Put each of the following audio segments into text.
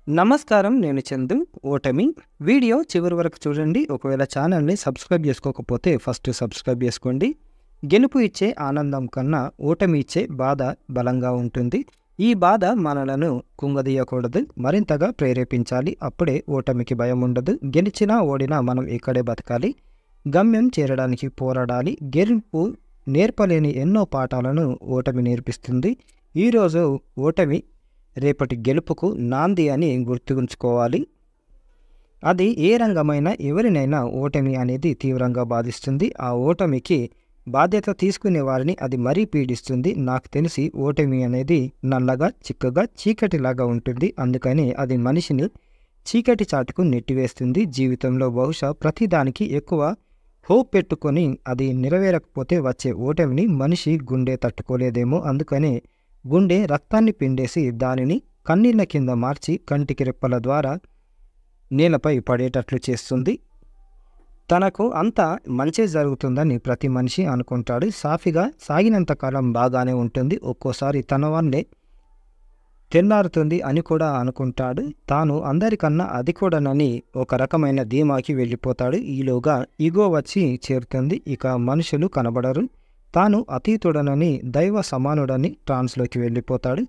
నమస్కారం. నేను చందు. ఓటమి వీడియో చివరి వరకు చూడండి. ఒకవేళ ఛానల్ని సబ్స్క్రైబ్ చేసుకోకపోతే ఫస్ట్ సబ్స్క్రైబ్ చేసుకోండి. గెలుపు ఇచ్చే ఆనందం కన్నా ఓటమి ఇచ్చే బాధ బలంగా ఉంటుంది. ఈ బాధ మనలను కుంగదీయకూడదు, మరింతగా ప్రేరేపించాలి. అప్పుడే ఓటమికి భయం ఉండదు. గెలిచినా ఓడినా మనం ఇక్కడే బతకాలి. గమ్యం చేరడానికి పోరాడాలి. గెలుపు నేర్పలేని ఎన్నో పాఠాలను ఓటమి నేర్పిస్తుంది. ఈరోజు ఓటమి రేపటి గెలుపుకు నాంది అని గుర్తుంచుకోవాలి. అది ఏ రంగమైనా ఎవరినైనా ఓటమి అనేది తీవ్రంగా బాధిస్తుంది. ఆ ఓటమికి బాధ్యత తీసుకునే వారిని అది మరీ పీడిస్తుంది. నాకు తెలిసి ఓటమి అనేది నల్లగా, చిక్కగా, చీకటిలాగా ఉంటుంది. అందుకని అది మనిషిని చీకటి చాటుకు నెట్టివేస్తుంది. జీవితంలో బహుశా ప్రతిదానికి ఎక్కువ హోప్ పెట్టుకొని అది నెరవేరకపోతే వచ్చే ఓటమిని మనిషి గుండె తట్టుకోలేదేమో. అందుకనే గుండె రక్తాన్ని పిండేసి దానిని కన్నీళ్ల కింద మార్చి కంటికి రెప్పల ద్వారా నేలపై పడేటట్లు చేస్తుంది. తనకు అంతా మంచి జరుగుతుందని ప్రతి మనిషి అనుకుంటాడు. సాఫీగా సాగినంతకాలం బాగానే ఉంటుంది. ఒక్కోసారి తన వల్లే తెల్లారుతుంది అని కూడా అనుకుంటాడు. తాను అందరికన్నా అది కూడానని ఒక రకమైన ధీమాకి వెళ్ళిపోతాడు. ఈలోగా ఈగో వచ్చి చేరుతుంది. ఇక మనుషులు కనబడరు. తాను అతీతుడనని, దైవ సమానుడని ట్రాన్స్లోకి వెళ్ళిపోతాడు.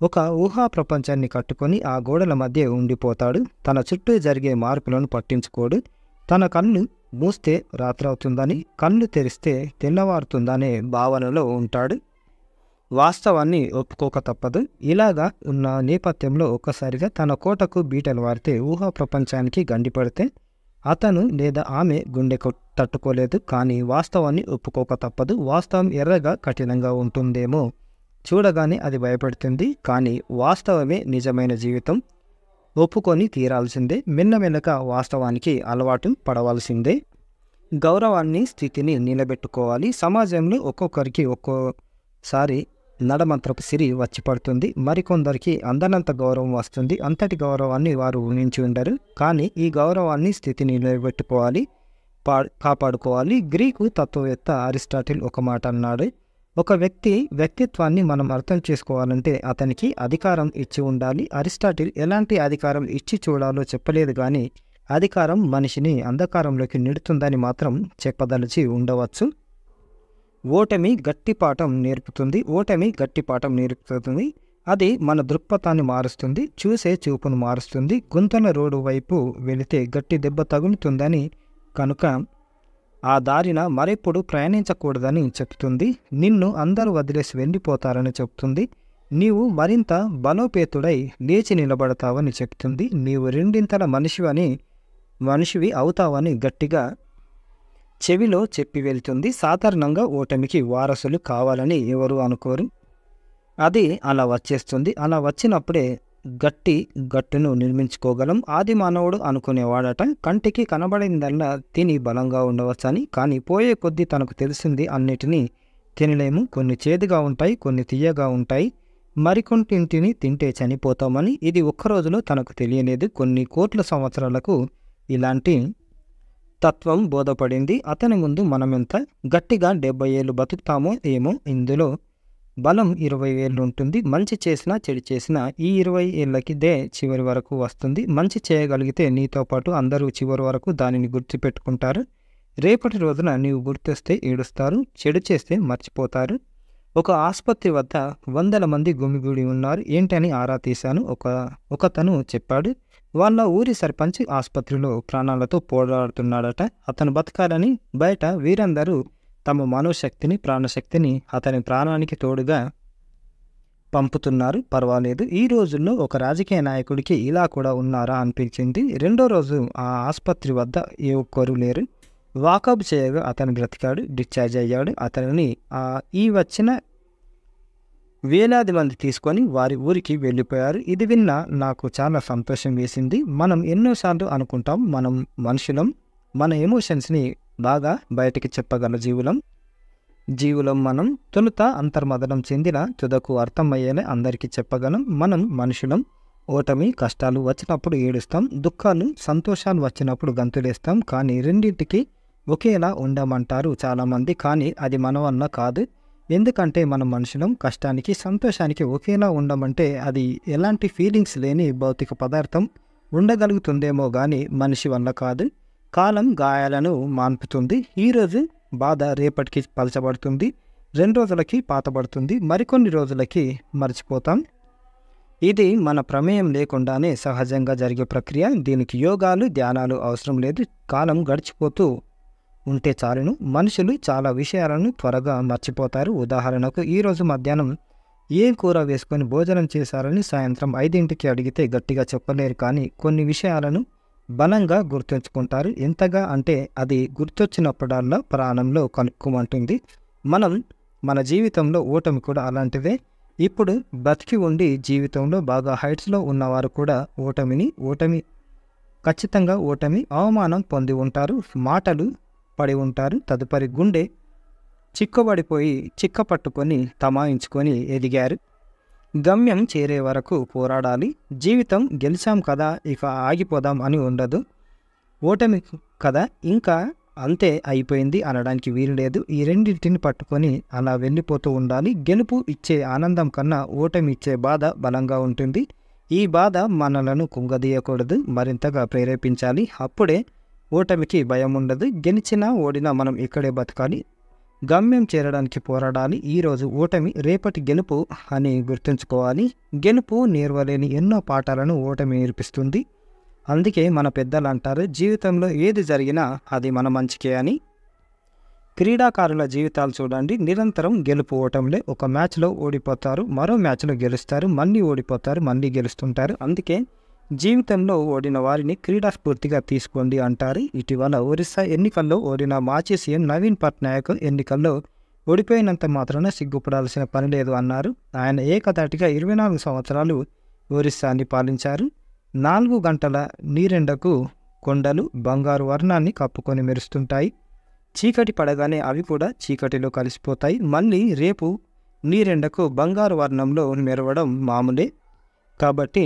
ఒక ఊహా ప్రపంచాన్ని కట్టుకొని ఆ గోడల మధ్య ఉండిపోతాడు. తన చుట్టూ జరిగే మార్పులను పట్టించుకోడు. తన కళ్ళు మూస్తే రాత్రవుతుందని, కళ్ళు తెరిస్తే తెల్లవారుతుందనే భావనలో ఉంటాడు. వాస్తవాన్ని ఒప్పుకోక తప్పదు. ఇలాగా ఉన్న నేపథ్యంలో ఒక్కసారిగా తన కోటకు బీటలు వారితే, ఊహా ప్రపంచానికి గండిపడితే అతను లేదా ఆమె గుండె తట్టుకోలేదు. కానీ వాస్తవాన్ని ఒప్పుకోక తప్పదు. వాస్తవం ఎర్రగా కఠినంగా ఉంటుందేమో, చూడగానే అది భయపడుతుంది. కానీ వాస్తవమే నిజమైన జీవితం. ఒప్పుకొని తీరాల్సిందే. మెల్లమెల్లగా వాస్తవానికి అలవాటు పడవలసిందే. గౌరవాన్ని, స్థితిని నిలబెట్టుకోవాలి. సమాజంలో ఒక్కొక్కరికి ఒక్కోసారి నడమంత్రపు సిరి వచ్చి పడుతుంది. మరికొందరికి అందనంత గౌరవం వస్తుంది. అంతటి గౌరవాన్ని వారు ఊహించి ఉండరు. కానీ ఈ గౌరవాన్ని, స్థితిని నిలబెట్టుకోవాలి, కాపాడుకోవాలి. గ్రీకు తత్వవేత్త అరిస్టాటిల్ ఒక మాట అన్నాడు. ఒక వ్యక్తిత్వాన్ని మనం అర్థం చేసుకోవాలంటే అతనికి అధికారం ఇచ్చి ఉండాలి. అరిస్టాటిల్ ఎలాంటి అధికారం ఇచ్చి చూడాలో చెప్పలేదు, కానీ అధికారం మనిషిని అంధకారంలోకి నెడుతుందని మాత్రం చెప్పదలిచి ఉండవచ్చు. ఓటమి గట్టిపాఠం నేర్పుతుంది. అది మన దృక్పథాన్ని మారుస్తుంది. చూసే చూపును మారుస్తుంది. గుంతల రోడ్డు వైపు వెళితే గట్టి దెబ్బ తగులుతుందని, కనుక ఆ దారిన మరెప్పుడు ప్రయాణించకూడదని చెప్తుంది. నిన్ను అందరూ వదిలేసి వెళ్ళిపోతారని చెప్తుంది. నీవు మరింత బలోపేతుడై లేచి నిలబడతావని చెప్తుంది. నీవు రెండింతల మనిషివి అవుతావని గట్టిగా చెవిలో చెప్పి వెళ్తుంది. సాధారణంగా ఓటమికి వారసులు కావాలని ఎవరు అనుకోరు. అది అలా వచ్చేస్తుంది. అలా వచ్చినప్పుడే గట్టును నిర్మించుకోగలం. ఆది మానవుడు అనుకునేవాడట, కంటికి కనబడిందల్లా తిని బలంగా ఉండవచ్చని. కానీ పోయే కొద్దీ తనకు తెలిసింది అన్నిటినీ తినలేము. కొన్ని చేదుగా ఉంటాయి, కొన్ని తీయగా ఉంటాయి, మరికొంటింటిని తింటే చనిపోతామని. ఇది ఒక్కరోజులో తనకు తెలియలేదు. కొన్ని కోట్ల సంవత్సరాలకు ఇలాంటి తత్వం బోధపడింది. అతని ముందు మనమెంత గట్టిగా 70 ఏళ్ళు బతుకుతామో ఏమో. ఇందులో బలం 20 ఏళ్ళు ఉంటుంది. మంచి చేసినా చెడు చేసినా ఈ 20 ఏళ్ళకిదే చివరి వరకు వస్తుంది. మంచి చేయగలిగితే నీతో పాటు అందరూ చివరి వరకు దానిని గుర్తుపెట్టుకుంటారు. రేపటి రోజున నీవు గుర్తొస్తే ఏడుస్తారు, చెడు చేస్తే మర్చిపోతారు. ఒక ఆసుపత్రి వద్ద 100 మంది గుమిగూడి ఉన్నారు. ఏంటని ఆరా తీశాను. ఒకతను చెప్పాడు, వాళ్ళ ఊరి సర్పంచ్ ఆసుపత్రిలో ప్రాణాలతో పోరాడుతున్నాడట. అతను బతకాలని బయట వీరందరూ తమ మనోశక్తిని, ప్రాణశక్తిని అతని ప్రాణానికి తోడుగా పంపుతున్నారు. పర్వాలేదు. ఈ రోజుల్లో ఒక రాజకీయ నాయకుడికి ఇలా కూడా ఉన్నారా అనిపించింది. రెండో రోజు ఆ ఆసుపత్రి వద్ద ఏ ఒక్కరూ లేరు. వాకప్ చేయగా అతను బ్రతికాడు, డిశ్చార్జ్ అయ్యాడు. అతనిని ఈ వచ్చిన వేలాది మంది తీసుకొని వారి ఊరికి వెళ్ళిపోయారు. ఇది విన్న నాకు చాలా సంతోషం వేసింది. మనం ఎన్నోసార్లు అనుకుంటాం మనం మనుషులం, మన ఎమోషన్స్ని బాగా బయటికి చెప్పగల జీవులం మనం. తొలుత అంతర్మదనం చెందిన తుదకు అర్థమయ్యేలా అందరికీ చెప్పగలం. మనం మనుషులం. ఓటమి, కష్టాలు వచ్చినప్పుడు ఏడుస్తాం, దుఃఖాలు, సంతోషాలు వచ్చినప్పుడు గంతులేస్తాం. కానీ రెండింటికి ఒకేలా ఉండమంటారు చాలామంది. కానీ అది మన వల్ల కాదు. ఎందుకంటే మనం మనుషులం, కష్టానికి సంతోషానికి ఒకేలా ఉండమంటే అది ఎలాంటి ఫీలింగ్స్ లేని భౌతిక పదార్థం ఉండగలుగుతుందేమో కానీ మనిషి వల్ల కాదు. కాలం గాయాలను మాన్పుతుంది. ఈరోజు బాధ రేపటికి పలచబడుతుంది, 2 రోజులకి పాతబడుతుంది, మరికొన్ని రోజులకి మర్చిపోతాం. ఇది మన ప్రమేయం లేకుండానే సహజంగా జరిగే ప్రక్రియ. దీనికి యోగాలు, ధ్యానాలు అవసరం లేదు. కాలం గడిచిపోతూ ఉంటే చాలును. మనుషులు చాలా విషయాలను త్వరగా మర్చిపోతారు. ఉదాహరణకు, ఈరోజు మధ్యాహ్నం ఏం కూర వేసుకొని భోజనం చేశారని సాయంత్రం 5ంటికి అడిగితే గట్టిగా చెప్పలేరు, కానీ కొన్ని విషయాలను బలంగా గుర్తుంచుకుంటారు. ఎంతగా అంటే అది గుర్తొచ్చినప్పుడల్లా ప్రాణంలో కలుక్కుమంటుంది. మన జీవితంలో ఓటమి కూడా అలాంటిదే. ఇప్పుడు బతికి ఉండి జీవితంలో బాగా హైట్స్లో ఉన్నవారు కూడా ఖచ్చితంగా ఓటమి, అవమానం పొంది ఉంటారు. మాటలు పడి ఉంటారు. తదుపరి గుండె చిక్కబడిపోయి చిక్కపట్టుకొని తమాయించుకొని ఎదిగారు. గమ్యం చేరే వరకు పోరాడాలి. జీవితం గెలిచాం కదా ఇక ఆగిపోదాం అని ఉండదు. ఓటమి కదా ఇంకా అంతే అయిపోయింది అనడానికి వీలు లేదు. ఈ రెండింటిని పట్టుకొని అలా వెళ్ళిపోతూ ఉండాలి. గెలుపు ఇచ్చే ఆనందం కన్నా ఓటమి ఇచ్చే బాధ బలంగా ఉంటుంది. ఈ బాధ మనలను కుంగదీయకూడదు, మరింతగా ప్రేరేపించాలి. అప్పుడే ఓటమికి భయం ఉండదు. గెలిచినా ఓడినా మనం ఇక్కడే బతకాలి. గమ్యం చేరడానికి పోరాడాలి. ఈరోజు ఓటమి రేపటి గెలుపు అని గుర్తుంచుకోవాలి. గెలుపు నేర్వలేని ఎన్నో పాఠాలను ఓటమి నేర్పిస్తుంది. అందుకే మన పెద్దలు అంటారు, జీవితంలో ఏది జరిగినా అది మన మంచికే అని. క్రీడాకారుల జీవితాలు చూడండి, నిరంతరం గెలుపు ఓటములే. ఒక మ్యాచ్లో ఓడిపోతారు, మరో మ్యాచ్లో గెలుస్తారు, మళ్ళీ ఓడిపోతారు, మళ్ళీ గెలుస్తుంటారు. అందుకే జీవితంలో ఓడిన వారిని క్రీడాస్ఫూర్తిగా తీసుకోండి అంటారు. ఇటీవల ఒరిస్సా ఎన్నికల్లో ఓడిన మాజీ సీఎం నవీన్ పట్నాయక్ ఎన్నికల్లో ఓడిపోయినంత మాత్రాన సిగ్గుపడాల్సిన పని లేదు అన్నారు. ఆయన ఏకధాటిగా 24 సంవత్సరాలు ఒరిస్సాని పాలించారు. 4 గంటల నీరెండకు కొండలు బంగారు వర్ణాన్ని కప్పుకొని మెరుస్తుంటాయి. చీకటి పడగానే అవి కూడా చీకటిలో కలిసిపోతాయి. మళ్ళీ రేపు నీరెండకు బంగారు వర్ణంలో మెరవడం మామూలే. కాబట్టి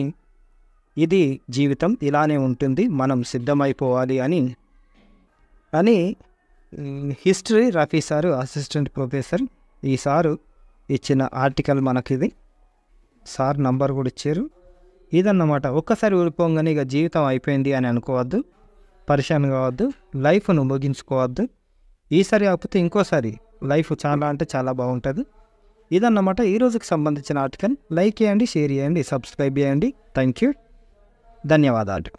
ఇది జీవితం, ఇలానే ఉంటుంది. మనం సిద్ధమైపోవాలి అని history Rafi sir, assistant professor, ఈ సారు ఇచ్చిన ఆర్టికల్ మనకిది. సార్ నంబర్ కూడా ఇచ్చారు. ఇదన్నమాట. ఒక్కసారి ఊడిపోగానే ఇక జీవితం అయిపోయింది అని అనుకోవద్దు, పరిశాన్ కావద్దు, లైఫ్ను ముగించుకోవద్దు. ఈసారి కాకపోతే ఇంకోసారి లైఫ్ చాలా అంటే చాలా బాగుంటుంది. ఇదన్నమాట ఈ రోజుకి సంబంధించిన ఆర్టికల్. లైక్ చేయండి, షేర్ చేయండి, సబ్స్క్రైబ్ చేయండి. థ్యాంక్ యూ, ధన్యవాదాలు.